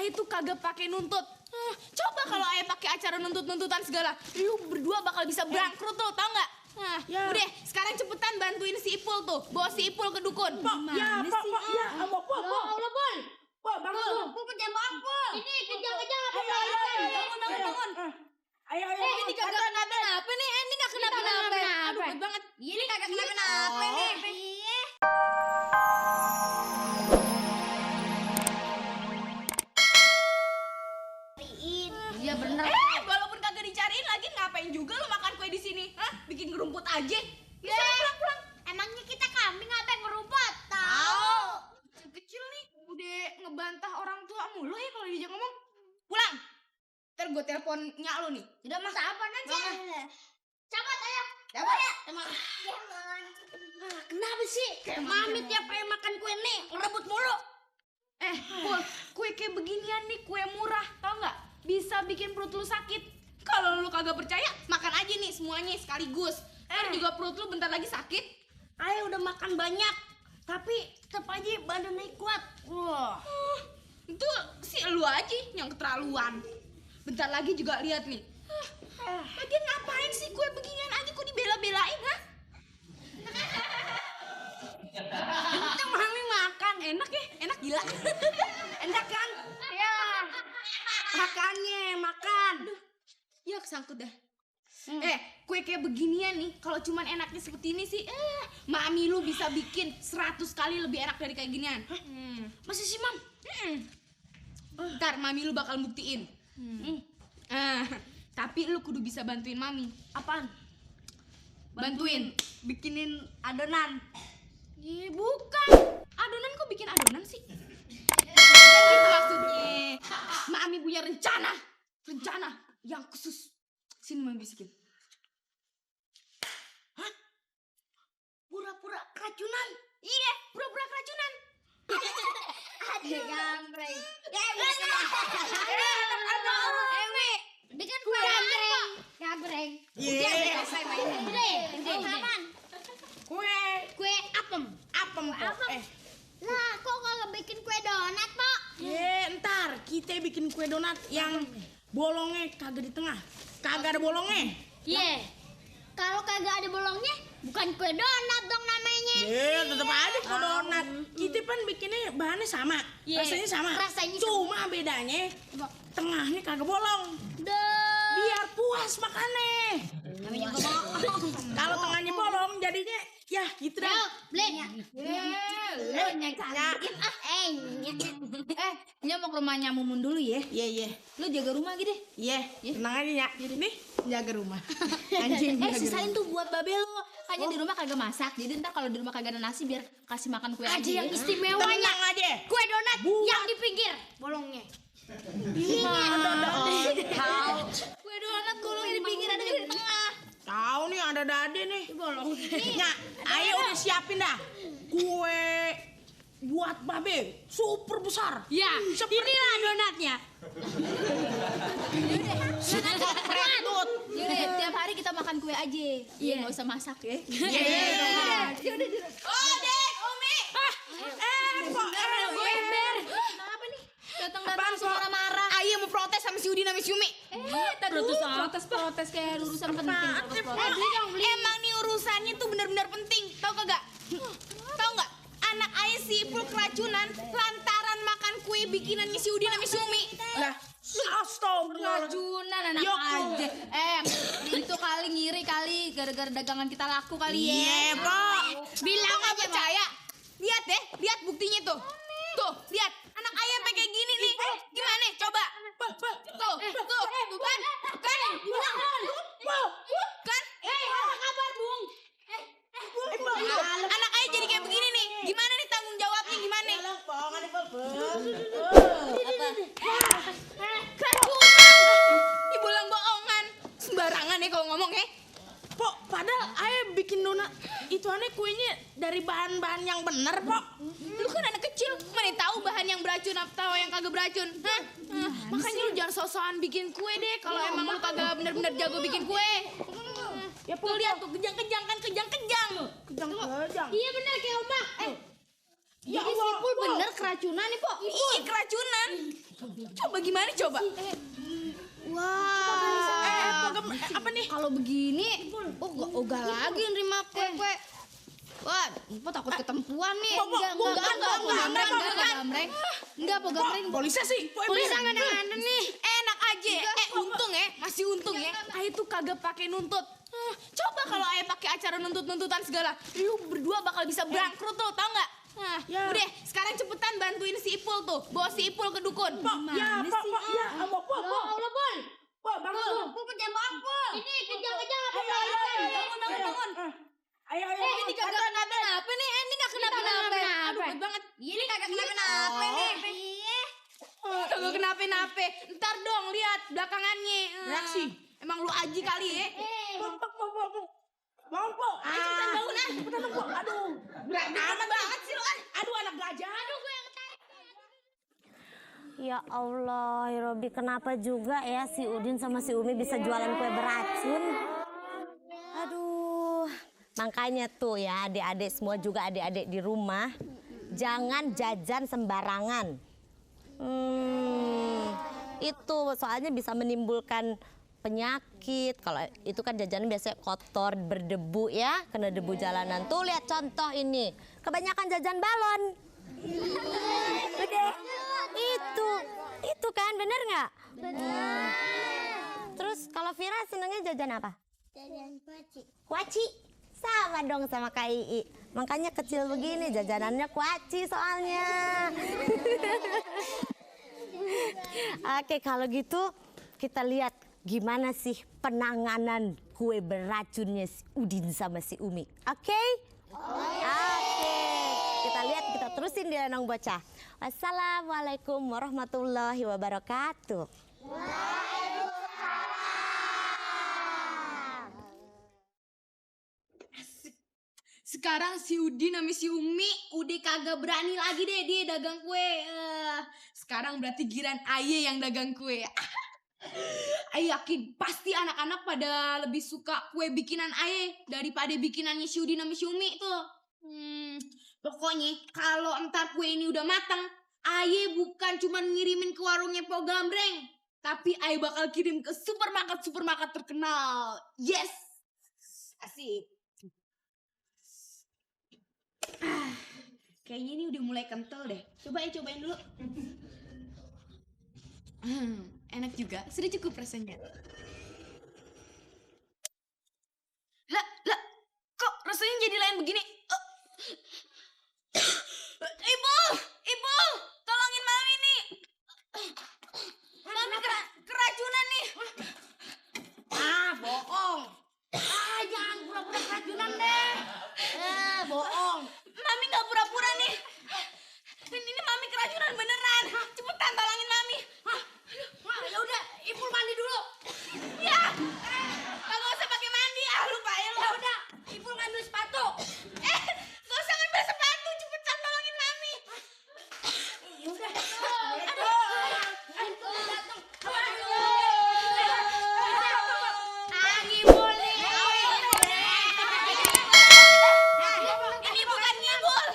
itu kagak pakai nuntut. Coba kalau ayah pakai acara nuntut-nuntutan segala, lu berdua bakal bisa bangkrut tuh, tau nggak? Udah, sekarang cepetan bantuin si Ipul tuh, bawa si Ipul ke dukun. Pak, ya, Pak, ya, Allah, Pak. Pak, bangun. Aku kerja bangkul. Ini kejar-kejar apa? Bangun. Ayo. Ini kagak kenapa-napa nih, ini nggak kenapa-napa. Aduh, berat banget. Ini kagak kenapa-napa nih. Iya bener. Walaupun kagak dicariin lagi, ngapain juga lu makan kue di sini? Hah? Bikin ngerumput aja. Ya, pulang. Emangnya kita kambing apa yang ngerumput? Tahu. Kecil nih, udah ngebantah orang tua mulu ya kalau diajak ngomong. Pulang. Ntar gue telepon nyak lu nih. Udah mas apa aja? Cabut ayo. Cabut ya. Kenapa sih? Kayak mami tiap pengen makan kue nih ngerebut mulu. Kue kayak beginian nih, kue murah, tau nggak? Bisa bikin perut lu sakit. Kalau lu kagak percaya, makan aja nih semuanya sekaligus. Ntar juga perut lu bentar lagi sakit. Ayo udah makan banyak, tapi tetap aja badan naik kuat. Wah. Itu si lu aja yang keterlaluan. Bentar lagi juga lihat nih. Lagian ngapain sih kue beginian aja kok dibela-belain, ha? Itu mami makan. Enak ya? Enak gila. Enak kan? Ya. Makannya, makan. Ya kesangkut dah. Kue kayak beginian nih, kalau cuman enaknya seperti ini sih, mami lu bisa bikin 100 kali lebih enak dari kayak ginian. Masa sih, Mam? Ntar mami lu bakal buktiin. Tapi lu kudu bisa bantuin mami. Apaan? Bantuin. Bikinin adonan. Iya bukan. Adonan kok bikin adonan sih? Bukan gitu maksudnya. Mami punya rencana. Rencana yang khusus. Sini mami bisikin. Hah? Pura-pura keracunan? Iya, pura-pura keracunan. Aduh, gambreng. Bikin kue gambreng. Iya. Selesai mainnya. Aman. Kue apem. Apem, Pok. Lah, kok nggak bikin kue donat, Pak? Ntar kita bikin kue donat yang bolongnya kagak di tengah. Kagak ada bolongnya. Iya. Kalau kagak ada bolongnya, bukan kue donat dong namanya. Tetep aja kue donat. Kita kan bikinnya bahannya sama. Rasanya sama. Cuma bedanya tengahnya kagak bolong. Biar puas makannya. Namanya bohong. Kalau tengahnya bolong jadinya ya gitu dah. Beli. Lu nyangkain Nya mau ke rumahnya Mumun dulu ya. Iya. Lu jaga rumah gitu deh. Iya, tenang aja ya. Nih, jaga rumah. Anjing. Sisain tuh buat babe lu. Kayaknya di rumah kagak masak. Jadi ntar kalau di rumah kagak ada nasi biar kasih makan kue aja. yang istimewanya. Tenang aja. Kue donat yang di pinggir bolongnya. Kue donat gulungnya di pinggir ada di tengah. Tahu nih ada dade nih. Nya, ayo udah siapin dah. Kue buat babe super besar. Ya, inilah donatnya. Yaudah, tiap hari kita makan kue aja. Iya, nggak usah masak ya. Iya. Oh, Dek, Umi. Kenapa nih? Datang-datang marah-marah. Ayo mau protes sama si Udin sama si Umi. Protes kayak urusan penting. Emang nih urusannya tuh benar-benar penting. Tahu kagak? Tahu nggak? Anak ayah si Ipul keracunan lantaran makan kue bikinannya si Udin sama si Umi. Lah, astagfirullah. Keracunan anak Yok. aja. Itu kali ngiri kali gara-gara dagangan kita laku kali ya. Iya, Pak. Bilang nggak percaya. Lihat deh, lihat buktinya tuh. Tuh, lihat. Anak ayah sampai kayak gini nih. Gimana? Coba. Tuh, kan? Kan? Apa kabar, Bung? Anak ayah jadi kayak begini nih. Gimana nih tanggung jawabnya gimana? Keracunan. Ibu bilang bohongan. Sembarangan ya kalau ngomong ya. Pok, padahal ayah bikin donat itu aneh kuenya dari bahan-bahan yang bener, Pok. Lu kan anak kecil, mana tahu bahan yang beracun atau yang kagak beracun? Hah? Makanya lu jangan sok-sokan bikin kue deh kalau emang lu kagak bener-bener jago bikin kue. Ya, Tuh lihat tuh kejang-kejang kan kejang-kejang. Kejang-kejang. Iya benar kayak Oma. Ya Jadi Allah, Sipul bener keracunan nih, Po. Ih, keracunan. Coba gimana coba? Wah. apa nih? Kalau begini, ogah lagi nerima kue-kue. Wah, Po takut ketempuan nih. Enggak, Po gamreng. Polisi sih. Polisi nggak ada nih. Enak aja. Untung ya, masih untung ya. Ayah tuh kagak pakai nuntut. Coba kalau ayah pakai acara nuntut-nuntutan segala, lu berdua bakal bisa bangkrut tuh, tau nggak? Nah, udah, sekarang cepetan bantuin si Ipul tuh, bawa si Ipul ke dukun. Pak, ya, Pak, ya, Allah, Pak. Allah, Pul. Pak, bangun. Pul kejebak, Pul. Ini kejang-kejang. Bangun. Ayo. Ini kagak kenapa-napa nih, ini nggak kenapa-napa. Aduh, berat banget. Ini kagak kenapa-napa nih. Iya. Kagak kenapa-napa. Ntar dong, lihat belakangannya. Reaksi. Emang lu aji kali ya? Bangun, Pak. Cepetan bangun, ah. Cepetan, Pak. Aduh. Berat banget sih lu, ah. Aduh, anak gajah. Aduh, gue yang ketarik. Ya Allah, ya Robbi, kenapa juga ya si Udin sama si Umi bisa jualan kue beracun? Aduh, makanya tuh ya adik-adik semua juga adik-adik di rumah, jangan jajan sembarangan. Itu soalnya bisa menimbulkan penyakit. Kalau itu kan jajanan biasanya kotor, berdebu ya, kena debu jalanan. Tuh lihat contoh ini, kebanyakan jajan balon. Udah, itu kan bener nggak? Terus kalau Vira senengnya jajan apa? Jajan kuaci. Kuaci, sama dong sama Kak Ii. Makanya kecil begini jajanannya kuaci soalnya. Oke, kalau gitu kita lihat gimana sih penanganan kue beracunnya si Udin sama si Umi. Oke? Oke. Kita lihat, kita terusin di Lenong Bocah. Wassalamualaikum warahmatullahi wabarakatuh. Sekarang si Udin sama si Umi udah kagak berani lagi deh dia dagang kue. Sekarang berarti giran Aye yang dagang kue. Aye yakin pasti anak-anak pada lebih suka kue bikinan Aye daripada bikinannya si Udin sama si Umi tuh. Pokoknya kalau entar kue ini udah matang, Aye bukan cuma ngirimin ke warungnya Po Gambreng, tapi Aye bakal kirim ke supermarket terkenal. Yes, asik. Kayaknya ini udah mulai kental deh. Cobain dulu. Enak juga. Sudah cukup rasanya. Lah, kok rasanya jadi lain begini? Ibu, tolongin Mami nih. Mami keracunan nih. Bohong. Jangan pura-pura keracunan deh. Bohong. Mami nggak pura-pura nih. Ini Mami keracunan beneran. Cepetan tolongin Mami. Ya udah, Ibu mandi dulu. Ya, kagak usah pakai mandi. Lupa ya lu. Ya udah, Ibu ngambil sepatu. Gak usah ngambil sepatu. Cepetan tolongin Mami. Ya udah. Ini bukan ngibul.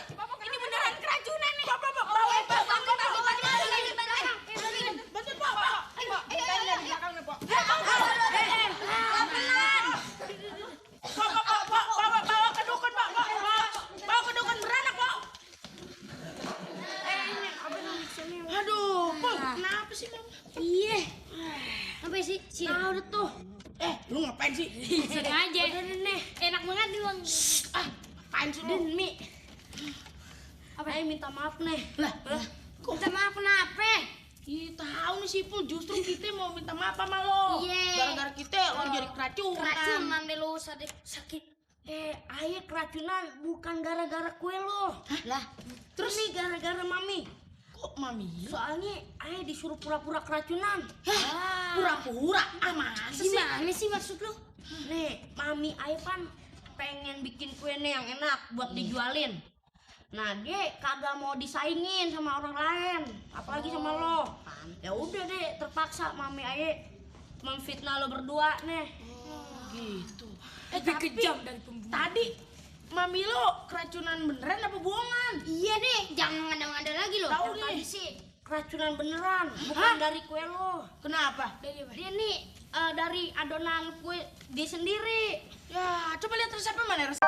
Ini beneran keracunan nih. Bawa ke dukun, Pak. Bawa ke dukun beranak, Pak. Aduh, Pak, kenapa sih, Bang? Iya. Sampai sih, nah udah tuh. Lu ngapain sih? Sengaja. Udah nih, enak banget nih Bang. Apaan sih lu? Dan Mi. Apa? Minta maaf nih. Lah, Minta maaf kenapa? Ih, tahu nih si Pul, justru kita mau minta maaf sama lo. Iya. Gara-gara kita lo jadi keracunan. Keracunan deh lo sakit. Ayah keracunan bukan gara-gara kue lo. Lah, terus nih gara-gara Mami. Kok Mami? Soalnya ayah disuruh pura-pura keracunan. Pura-pura? Masa sih? Gimana sih maksud lo? Nih, Mami ayah kan pengen bikin kue nih yang enak buat dijualin. Nah, dia kagak mau disaingin sama orang lain, apalagi sama lo. Ya udah deh, terpaksa Mami ayah memfitnah lo berdua nih. Gitu. Lebih kejam dari pembunuh. Tadi Mami lo keracunan beneran apa bohongan? Iya deh, jangan ngada-ngada lagi loh. Tahu deh. sih keracunan beneran, bukan dari kue lo. Kenapa? Dia nih dari adonan kue dia sendiri. Ya, coba lihat resepnya mana resep.